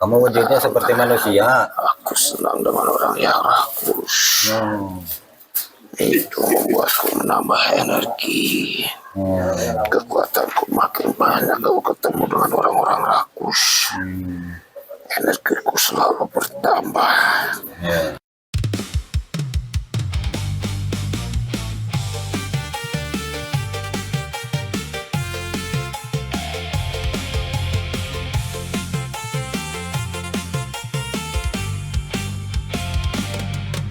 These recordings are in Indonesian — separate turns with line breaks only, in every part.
Kamu wujudnya seperti manusia.
Aku senang dengan orang yang rakus. Itu membuatku menambah energi. Kekuatanku makin banyak kalau ketemu dengan orang-orang rakus. Energiku selalu bertambah.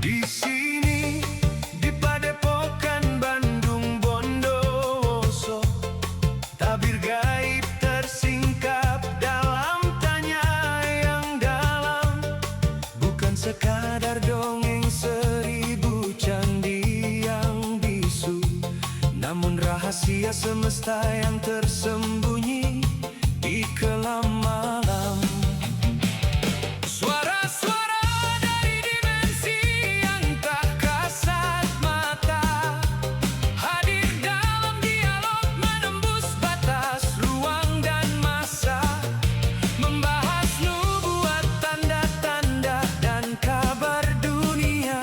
Di sini di Padepokan Bandung Bondowoso, tabir gaib tersingkap dalam tanya yang dalam. Bukan sekadar dongeng seribu candi yang bisu, namun rahasia semesta yang tersembunyi di kelam malam. Suara-suara dari dimensi yang tak kasat mata hadir dalam dialog menembus batas ruang dan masa, membahas nubuat, tanda-tanda dan kabar dunia,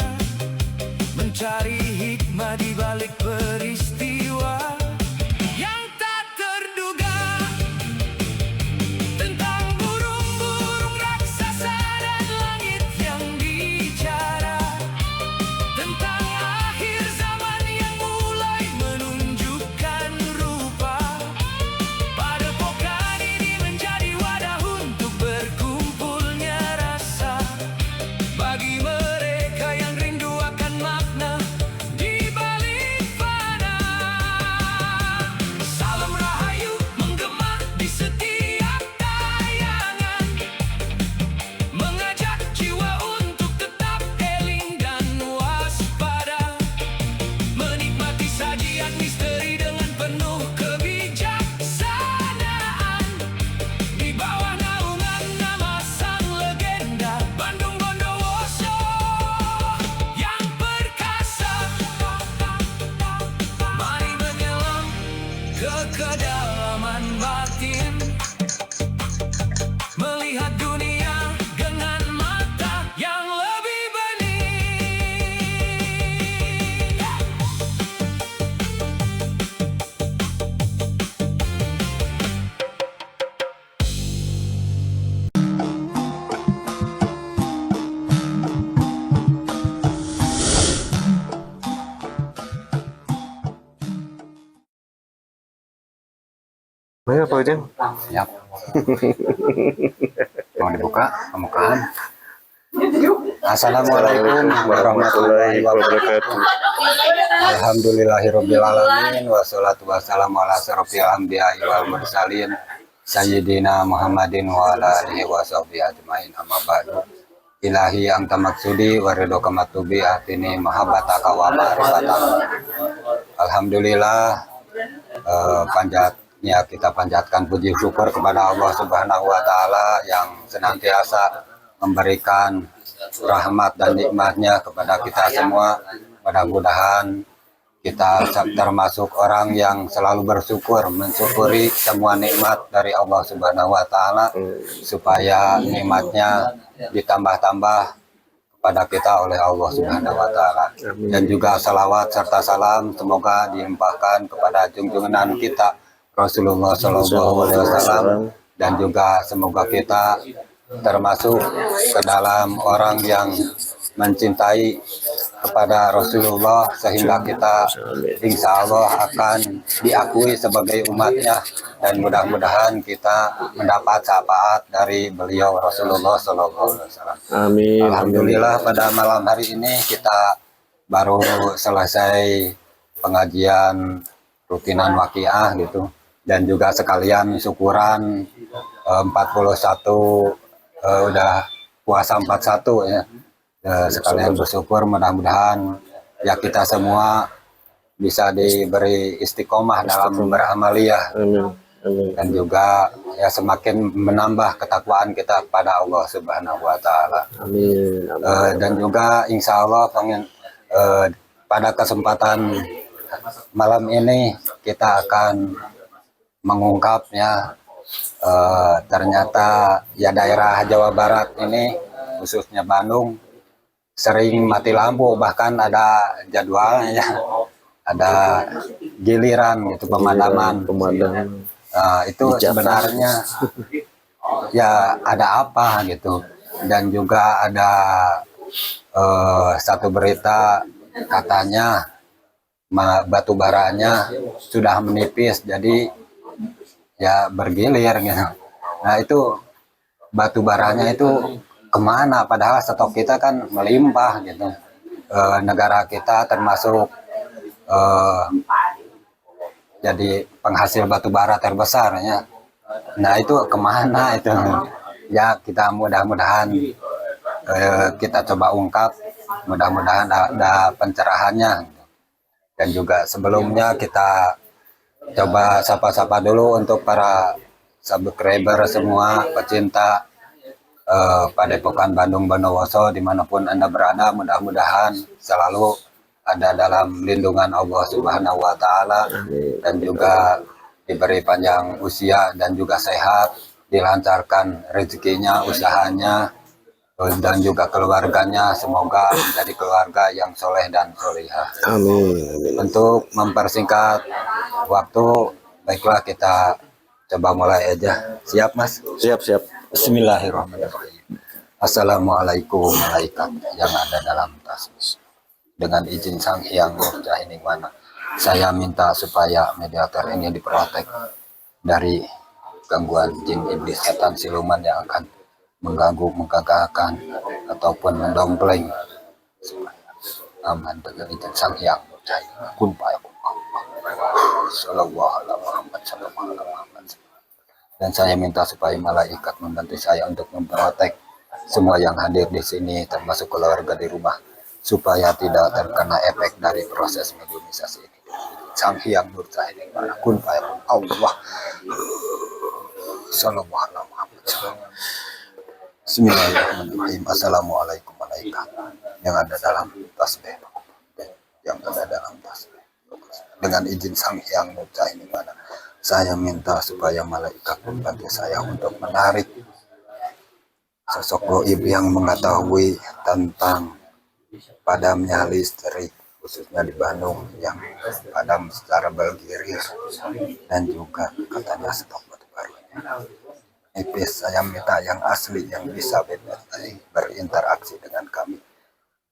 mencari hikmah di balik peristiwa yang tak terduga, tentang burung-burung raksasa dan langit yang bicara, tentang akhir zaman yang mulai menunjukkan rupa. Padepokan ini menjadi wadah untuk berkumpulnya rasa, bagi mereka yang rindu akan makna di balik fana. Salam rahayu menggema di setiap tayangan, mengajak jiwa untuk tetap eling dan waspada, menikmati sajian misteri dengan penuh kebijaksanaan, di bawah naungan nama sang legenda Bandung Bondowoso yang perkasa. Mari menyelam ke kedalaman batin, melihat dunia dengan mata yang lebih bening.
Mana Pak Ujang?
Siap. Mau dibuka pembukaan. Assalamualaikum warahmatullahi wabarakatuh. Alhamdulillahirabbil alamin, wassalatu wassalamu ala asyrofil anbiya'i wal mursalin sayyidina Muhammadin wa ala alihi washabbihi ajmain, amma ba'du. Ilahi anta maksudi wa ridhoka matubi atini mahabbataka wa ma'rifataka. Alhamdulillah, kita panjatkan puji syukur kepada Allah Subhanahu wa taala yang senantiasa memberikan rahmat dan nikmatnya kepada kita semua. Mudah-mudahan kita termasuk orang yang selalu bersyukur, mensyukuri semua nikmat dari Allah Subhanahu wa taala, supaya nikmatnya ditambah-tambah kepada kita oleh Allah Subhanahu wa taala. Dan juga salawat serta salam semoga dilimpahkan kepada junjungan kita Rasulullah Shallallahu Alaihi Wasallam, dan juga semoga kita termasuk ke dalam orang yang mencintai kepada Rasulullah, sehingga kita insya Allah akan diakui sebagai umatnya, dan mudah-mudahan kita mendapat syafaat dari beliau Rasulullah Shallallahu Alaihi Wasallam.
Amin.
Alhamdulillah, pada malam hari ini kita baru selesai pengajian rutinan waqiah gitu, dan juga sekalian syukuran 41 udah puasa 41 ya. Sekalian bersyukur, mudah-mudahan ya kita semua bisa diberi istiqomah dalam beramaliyah.
Amin. Amin.
Dan juga ya semakin menambah ketakwaan kita pada Allah Subhanahu wa taala.
Amin.
Dan juga insya Allah pada kesempatan malam ini kita akan mengungkapnya ternyata ya daerah Jawa Barat ini khususnya Bandung sering mati lampu, bahkan ada jadwalnya ya, ada giliran gitu pemadaman. Itu sebenarnya ya ada apa gitu, dan juga ada satu berita katanya batu baranya sudah menipis, jadi ya bergilir gitu. Nah itu batu baranya itu kemana, padahal stok kita kan melimpah gitu. Negara kita termasuk jadi penghasil batu bara terbesar ya. Nah itu kemana itu ya, kita mudah-mudahan kita coba ungkap, mudah-mudahan ada pencerahannya. Dan juga sebelumnya kita coba sapa-sapa dulu untuk para subscriber semua, pecinta Padepokan Bandung Bondowoso dimanapun Anda berada, mudah-mudahan selalu ada dalam lindungan Allah Subhanahu wa Ta'ala, dan juga diberi panjang usia dan juga sehat, dilancarkan rezekinya, usahanya, dan juga keluarganya, semoga menjadi keluarga yang soleh dan solihah.
Amin.
Untuk mempersingkat waktu, baiklah kita coba mulai aja. Siap Mas?
Siap.
Bismillahirrahmanirrahim. Assalamualaikum malaikat yang ada dalam tasbih. Dengan izin Sang Hyang Nurjahining Mana, saya minta supaya mediator ini diprotek dari gangguan jin, iblis, setan, siluman yang akan mengganggu, menggagalkan ataupun mendompleng, supaya aman dengan izin Sang Hyang Nurjahining Mana. Kun fayakun. Sallallahu alaihi Muhammad, sallallahu alaihi Muhammad. Dan saya minta supaya malaikat membantu saya untuk memprotek semua yang hadir di sini, termasuk keluarga di rumah, supaya tidak terkena efek dari proses mediumisasi ini. Sang Hyang Nurjahining Mana, kun fayakun. Allah. Sallallahu alaihi Muhammad. Bismillahirrahmanirrahim. Assalamualaikum malaikat yang ada dalam tasbih, yang ada dalam tasbih. Dengan izin Sang Hyang Nurjahining Mana, saya minta supaya malaikat membantu saya untuk menarik sosok gaib yang mengetahui tentang padamnya listrik, khususnya di Bandung, yang padam secara bergilir, dan juga katanya stok batu barunya nipis. Saya minta yang asli, yang bisa berinteraksi dengan kami.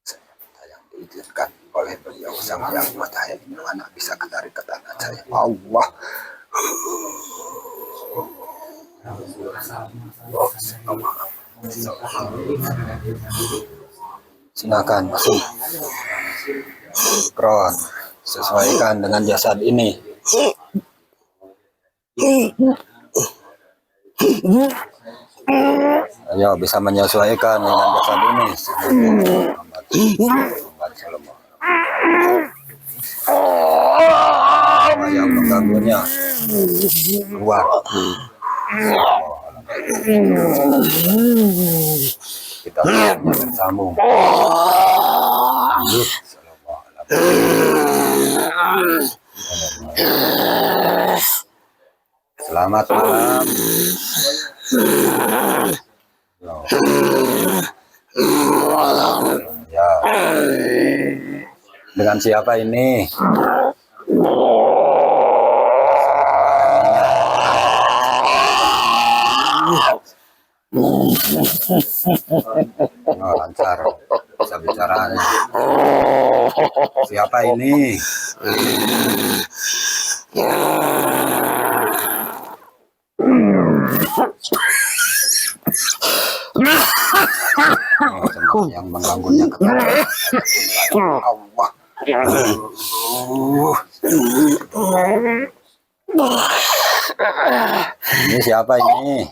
Saya minta yang diizinkan oleh beliau Sang Hyang Nurjahining Mana bisa ketarik ke tangan saya. Allah. Silakan masuk. Kron, sesuaikan dengan jasad ini. Ayo, bisa menyesuaikan dengan jasad ini. Yang mengganggunya keluar. Kita bersambung. Selamat malam. Ya. Dengan siapa ini? Oh, lancar bisa bicaranya. Siapa ini? Oh, yang mengganggunya kepada Allah. Ini siapa ini?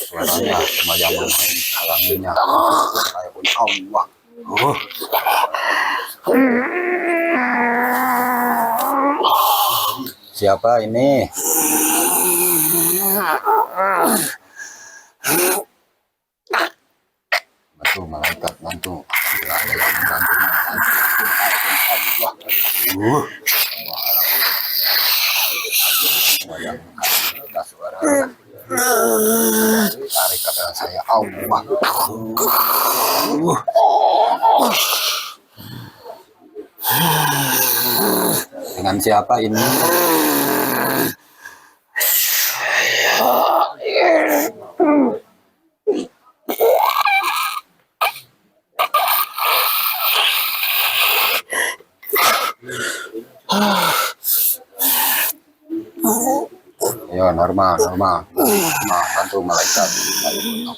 Suaranya sama yang menghalanginya. Allah. Siapa ini? bantu malaikat bantu. Ya, ada yang membantu. Allah. Semua yang kita suara. Tarik kata saya Allah. Dengan siapa ini? Ya normal. Nah, bantu malaikat. Allah.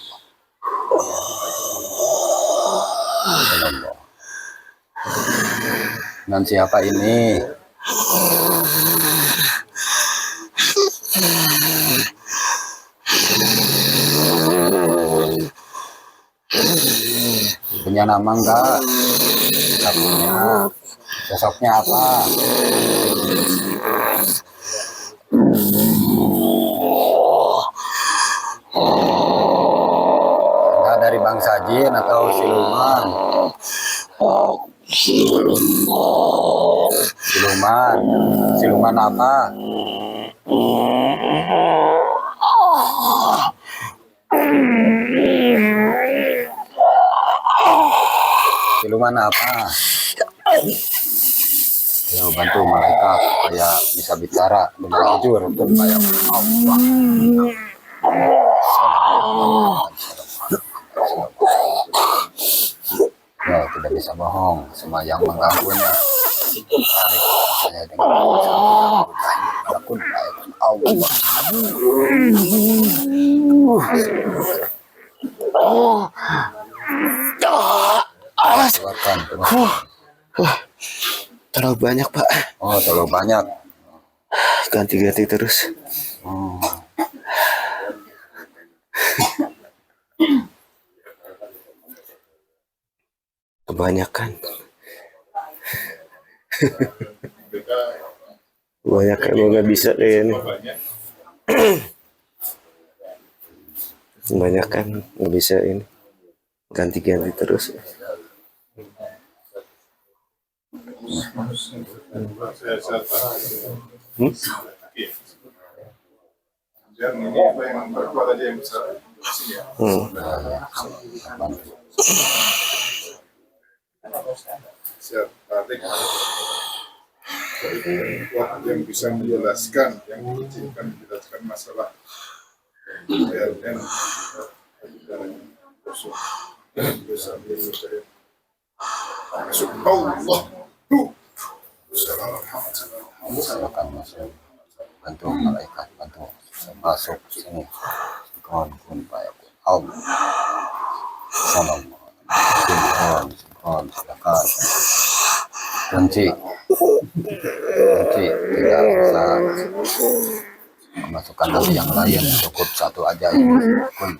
Dan siapa ini? Punya nama enggak? Enggak punya. Sosoknya apa? Enggak dari bangsa jin atau siluman? Siluman apa? Siluman apa? Ayo bantu malaikat supaya bisa bicara dengan jujur supaya Allah. Ya, tidak bisa bohong. Semua yang mengganggunya tarik saya dengan Allah. Keluarkan.
Terlalu banyak, Pak.
Oh, terlalu banyak.
Ganti-ganti terus. Kebanyakan. Kebanyakan lo nggak bisa deh ini. Kebanyakan nggak bisa ini. Ganti-ganti terus.
Yang bisa menjelaskan, yang mengizinkan menjelaskan masalah PLN Allah.
Silakan masuk. Bantu malaikat, bantu masuk sini. Kun fayakun. Allah. Salam. Silakan. Kunci tidak usah memasukkan lagi yang lain, cukup satu aja ini. Kun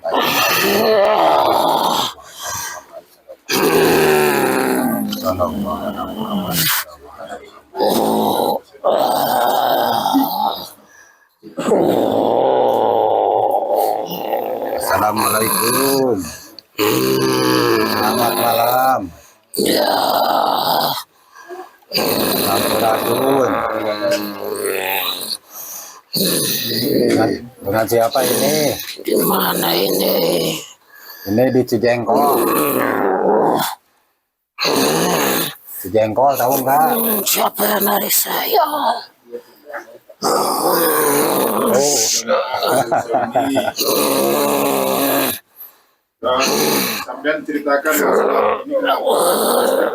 Salam. Assalamualaikum. Selamat malam. Sampurasun. Dengan siapa ini?
Di mana ini?
Ini di Cijengkol. Cijengkol tahu nggak?
Siapa yang narik saya?
Dan sampean ceritakan masalah ini kenapa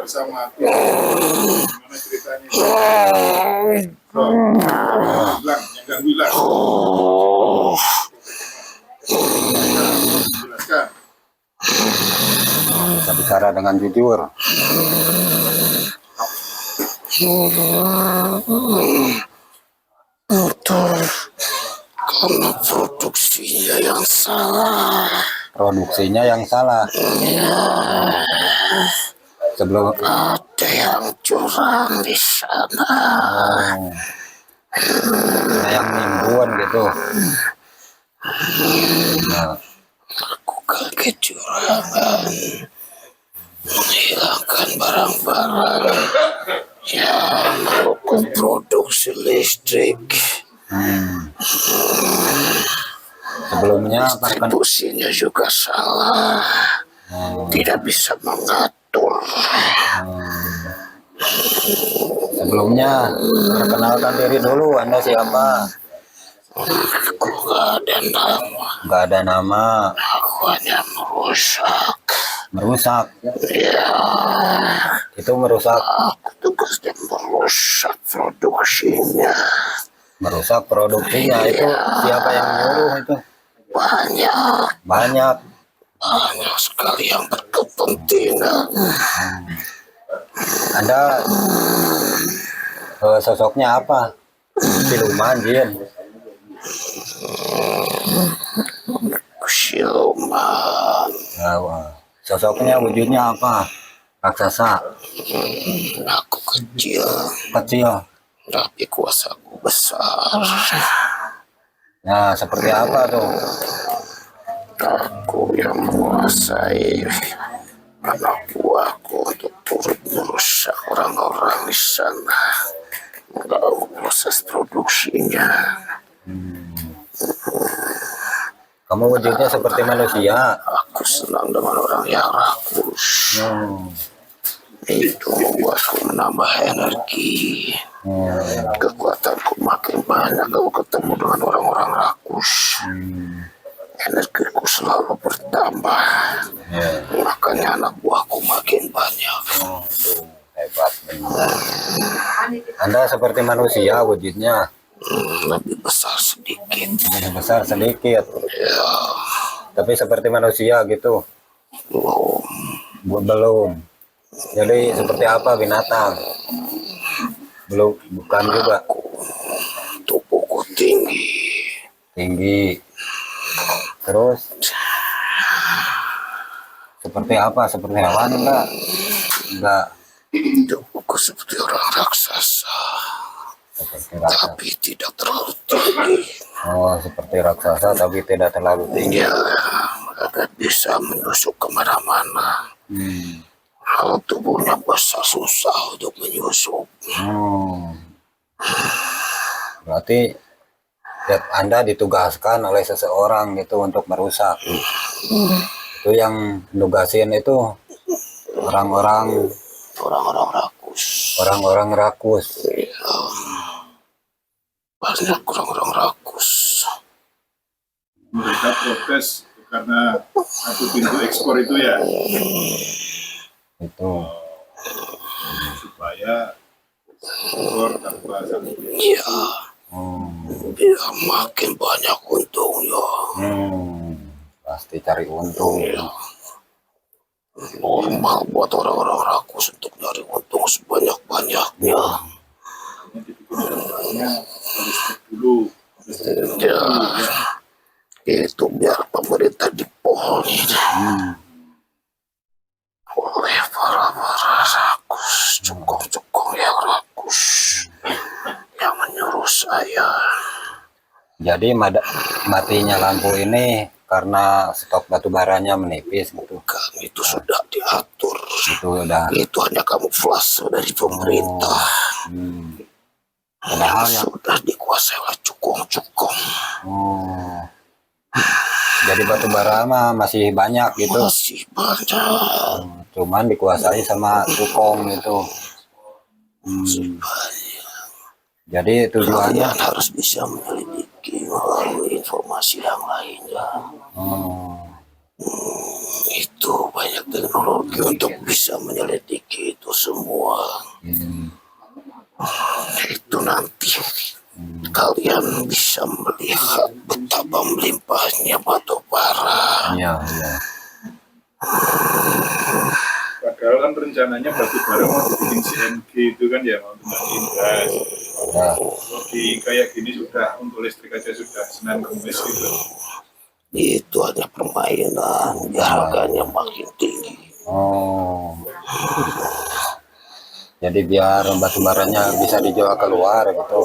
bisa mati, gimana ceritanya? Bilang, yang bilang. Jelaskan.
Bisa bicara dengan jujur.
Betul, karena produksinya yang salah.
Produksinya yang salah. Sebelum
Ada yang curang di sana.
ada yang nimbun gitu. Nah,
Lakukan kecurangan. menghilangkan barang-barang yang mendukung produksi listrik.
Sebelumnya
Distribusinya juga salah, tidak bisa mengatur.
Sebelumnya perkenalkan diri dulu, Anda siapa?
Aku gak ada nama,
Nggak ada nama.
aku hanya merusak.
Merusak.
Ya,
Itu merusak.
aku tugasnya merusak produksinya.
Merusak produksinya. Itu siapa yang nyuruh itu?
Banyak
Banyak.
sekali yang berkepentingan.
Anda sosoknya apa? Siluman, jin.
Siluman.
Nah, sosoknya wujudnya apa? Raksasa.
Aku kecil,
Kecil.
tapi kuasaku besar.
Nah, seperti apa tuh?
Aku yang menguasai anak buahku untuk turut merusak orang-orang di sana, mengganggu proses produksinya.
Kamu wujudnya seperti manusia.
Aku senang dengan orang yang rakus. Itu membuatku menambah energi. Kekuatanku makin banyak kalau ketemu dengan orang-orang rakus. Energiku selalu bertambah. Makanya anak buahku makin banyak.
Hebat benar. Anda seperti manusia wujudnya.
Lebih besar sedikit.
Lebih besar sedikit.
Ya,
Tapi seperti manusia gitu.
belum.
Belum. Jadi seperti apa binatang? Belum, bukan juga.
Tubuhku tinggi.
Tinggi. Terus seperti apa? Seperti hewan enggak? Enggak.
Tubuhku seperti orang raksasa,
Seperti raksasa.
tapi tidak terlalu tinggi.
Oh, seperti raksasa tapi tidak terlalu tinggi.
Ya, mereka bisa menusuk kemana-mana. Kalau tubuhnya besar susah untuk menyusup.
Berarti ya, Anda ditugaskan oleh seseorang gitu untuk merusak. Itu yang nugasin itu orang-orang
Orang-orang rakus.
rakus.
Banyak orang-orang rakus.
Mereka protes karena satu pintu ekspor itu ya,
Itu.
supaya ekspor tanpa satu pintu.
Ya, biar makin banyak untungnya.
Pasti cari untung.
Normal buat orang-orang rakus untuk nyari untung sebanyak-banyaknya.
Hanya listrik dulu.
Ya, itu biar pemerintah dibohongi oleh para rakus, cukong-cukong yang rakus yang menyuruh saya.
Jadi matinya lampu ini karena stok batu baranya menipis gitu.
Kan itu sudah diatur.
Itu udah.
Itu hanya kamuflase dari pemerintah.
Padahal yang
Sudah dikuasai oleh cukong-cukong.
jadi batu bara mah masih banyak gitu.
Masih banyak.
Cuman dikuasai sama cukong itu. Jadi tujuannya
Kalian harus bisa menyelidiki melalui informasi yang lainnya. Itu banyak teknologi untuk bisa menyelidiki itu semua. Itu nanti kalian bisa melihat betapa melimpahnya batu bara.
iya.
Padahal kan rencananya batu bara mau dibikin CNG itu kan ya, mau dibikin gas. Di kayak gini sudah untuk listrik aja sudah Senin Kemis gitu.
Itu hanya permainan, harganya makin tinggi.
Jadi biar batu baranya bisa dijual keluar gitu.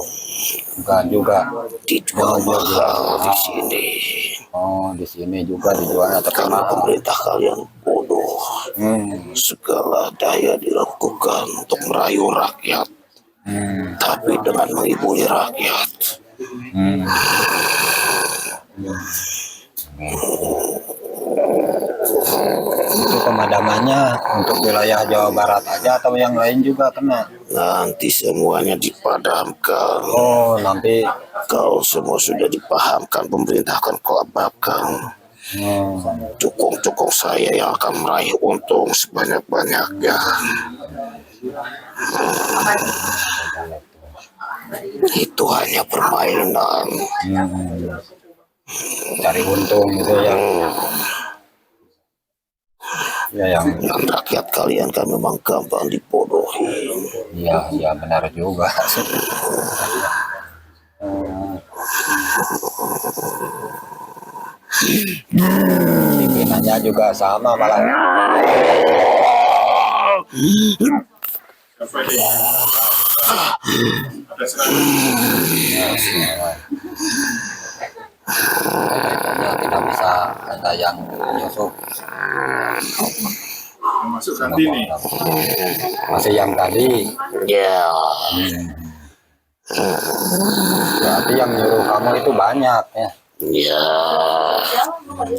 Bukan juga.
Dijual mahal di sini.
Di sini juga dijualnya tapi
Karena
mahal.
pemerintah kalian bodoh. segala daya dilakukan untuk merayu rakyat, tapi dengan menghiburi rakyat.
Itu pemadamannya untuk wilayah Jawa Barat aja atau yang lain juga kena?
Nanti semuanya dipadamkan.
Oh, nanti.
Kau semua sudah dipahamkan, pemerintahkan kau abakan. Cukong-cukong saya yang akan meraih untung sebanyak-banyaknya. Itu hanya permainan.
Cari untung gitu ya. Ya yang
Dan rakyat kalian kan memang gampang dibodohi.
iya benar juga. Pimpinannya juga sama malah.
Apa ini? Ada serangan.
Tidak bisa ada yang menyusup.
Masuk ganti nih.
Masih yang tadi.
Ya,
Berarti yang nyuruh kamu itu banyak ya.
ya,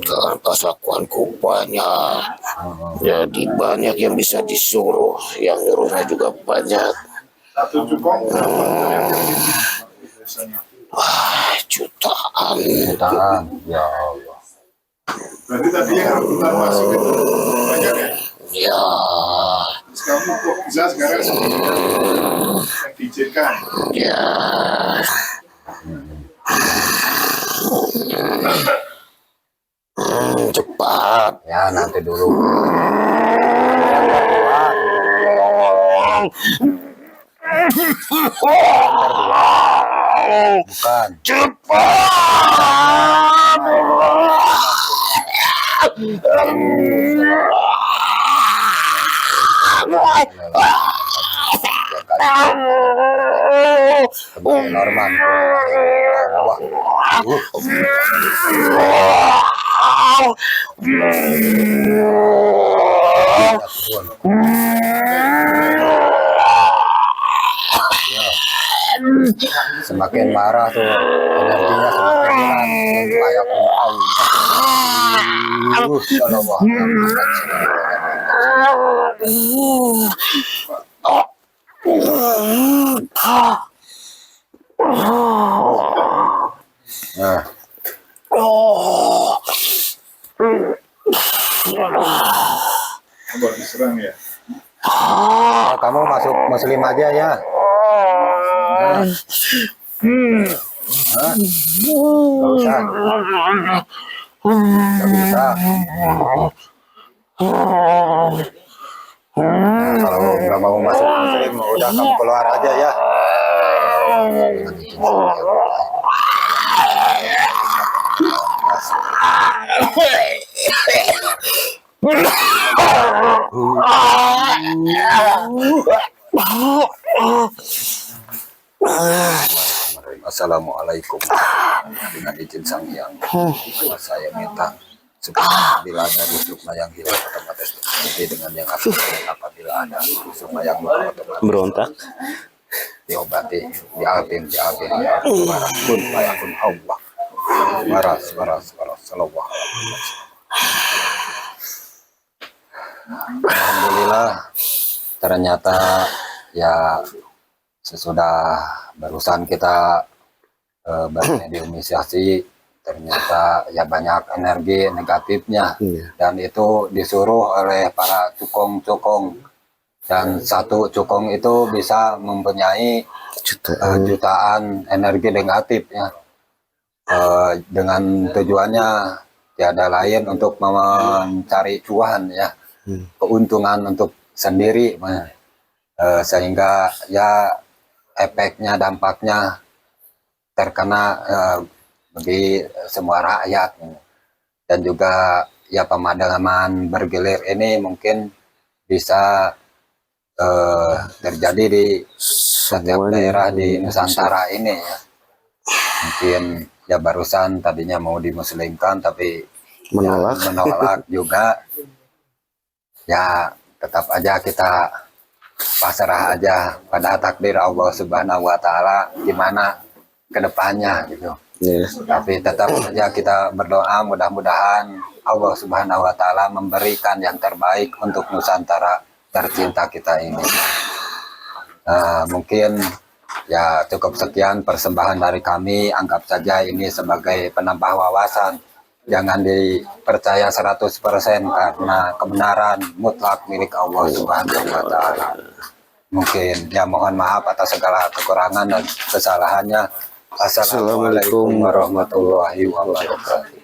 kan pasakuanku banyak. Jadi banyak yang bisa disuruh, yang nyuruhnya juga banyak.
Satu cukong berapa biasanya?
Jutaan.
Jutaan. Ya Allah.
Berarti tadi yang rebutan masuk itu banyak ya?
Ya,
Terus kamu kok bisa sekarang yang diizinkan?
ya. Cepat.
Ya nanti dulu. Bukan.
Cepat.
Norman. Semakin marah tuh energinya semakin hilang. Kayak Nah,
Kamu diserang ya?
kamu masuk muslim aja ya. Hah? Gak usah. Gak bisa. Kalau nggak mau masuk muslim, udah kamu keluar aja ya. Assalamualaikum. Dengan izin Sang Hyang, saya minta apabila ada rusukna yang hilang otomatis berhenti dengan yang akan apabila ada rusukna yang otomatis
Berontak.
diobati, diapin marah pun payakun Allah marah salawah. Alhamdulillah ternyata ya sesudah barusan kita bermediumisasi ternyata ya banyak energi negatifnya dan itu disuruh oleh para cukong dan satu cukong itu bisa mempunyai jutaan energi negatif ya. Dengan tujuannya tiada lain untuk mencari cuan ya, keuntungan untuk sendiri sehingga ya efeknya dampaknya terkena bagi semua rakyat dan juga ya pemadaman bergilir ini mungkin bisa terjadi di setiap daerah di Nusantara ini ya. Mungkin ya barusan tadinya mau dimuslimkan tapi
Menolak.
ya, menolak juga ya tetap aja kita pasrah aja pada takdir Allah Subhanahu wa taala gimana ke depannya gitu.
Ya.
Tapi tetap aja kita berdoa mudah-mudahan Allah Subhanahu wa taala memberikan yang terbaik untuk Nusantara tercinta kita ini. Mungkin ya cukup sekian persembahan dari kami, anggap saja ini sebagai penambah wawasan. Jangan dipercaya 100% karena kebenaran mutlak milik Allah Subhanahu wa taala. Mungkin ya mohon maaf atas segala kekurangan dan kesalahannya. Assalamualaikum warahmatullahi wabarakatuh.